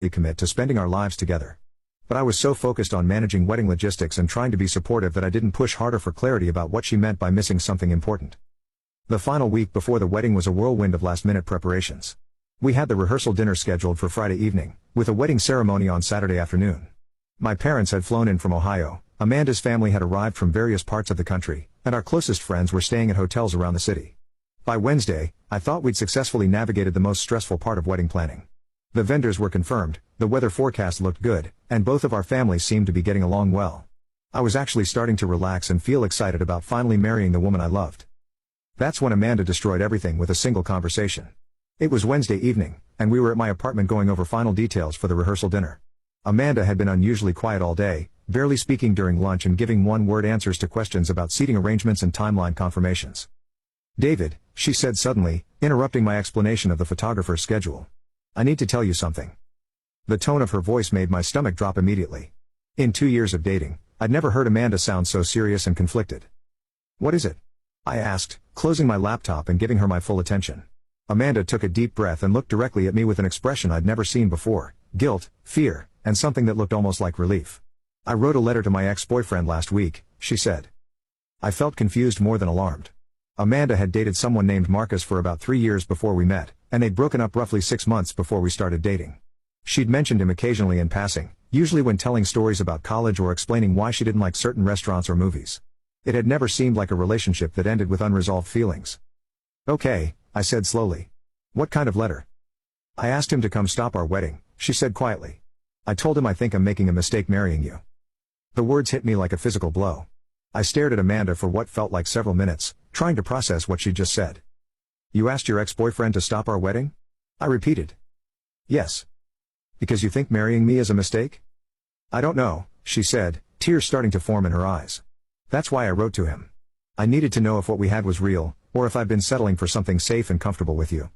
commit to spending our lives together. But I was so focused on managing wedding logistics and trying to be supportive that I didn't push harder for clarity about what she meant by missing something important. The final week before the wedding was a whirlwind of last-minute preparations. We had the rehearsal dinner scheduled for Friday evening, with a wedding ceremony on Saturday afternoon. My parents had flown in from Ohio, Amanda's family had arrived from various parts of the country, and our closest friends were staying at hotels around the city. By Wednesday, I thought we'd successfully navigated the most stressful part of wedding planning. The vendors were confirmed, the weather forecast looked good, and both of our families seemed to be getting along well. I was actually starting to relax and feel excited about finally marrying the woman I loved. That's when Amanda destroyed everything with a single conversation. It was Wednesday evening, and we were at my apartment going over final details for the rehearsal dinner. Amanda had been unusually quiet all day, barely speaking during lunch and giving one-word answers to questions about seating arrangements and timeline confirmations. "David," she said suddenly, interrupting my explanation of the photographer's schedule. "I need to tell you something." The tone of her voice made my stomach drop immediately. In 2 years of dating, I'd never heard Amanda sound so serious and conflicted. "What is it?" I asked, closing my laptop and giving her my full attention. Amanda took a deep breath and looked directly at me with an expression I'd never seen before: guilt, fear, and something that looked almost like relief. "I wrote a letter to my ex-boyfriend last week," she said. I felt confused more than alarmed. Amanda had dated someone named Marcus for about 3 years before we met, and they'd broken up roughly 6 months before we started dating. She'd mentioned him occasionally in passing, usually when telling stories about college or explaining why she didn't like certain restaurants or movies. It had never seemed like a relationship that ended with unresolved feelings. "Okay," I said slowly. "What kind of letter?" "I asked him to come stop our wedding," she said quietly. "I told him I think I'm making a mistake marrying you." The words hit me like a physical blow. I stared at Amanda for what felt like several minutes, trying to process what she'd just said. "You asked your ex-boyfriend to stop our wedding?" I repeated. "Yes. Because you think marrying me is a mistake?" "I don't know," she said, tears starting to form in her eyes. "That's why I wrote to him. I needed to know if what we had was real, or if I'd been settling for something safe and comfortable with you."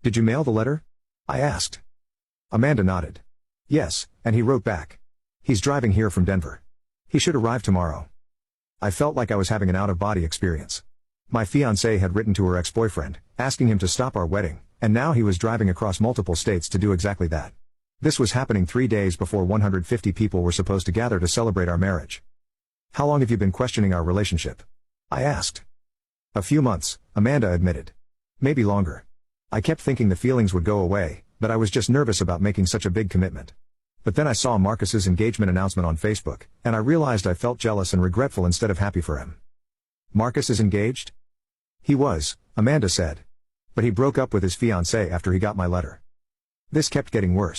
"Did you mail the letter?" I asked. Amanda nodded. "Yes, and he wrote back. He's driving here from Denver. He should arrive tomorrow." I felt like I was having an out-of-body experience. My fiance had written to her ex-boyfriend, asking him to stop our wedding, and now he was driving across multiple states to do exactly that. This was happening 3 days before 150 people were supposed to gather to celebrate our marriage. "How long have you been questioning our relationship?" I asked. "A few months," Amanda admitted. "Maybe longer. I kept thinking the feelings would go away, but I was just nervous about making such a big commitment. But then I saw Marcus's engagement announcement on Facebook, and I realized I felt jealous and regretful instead of happy for him." "Marcus is engaged?" "He was," Amanda said. "But he broke up with his fiancée after he got my letter." This kept getting worse.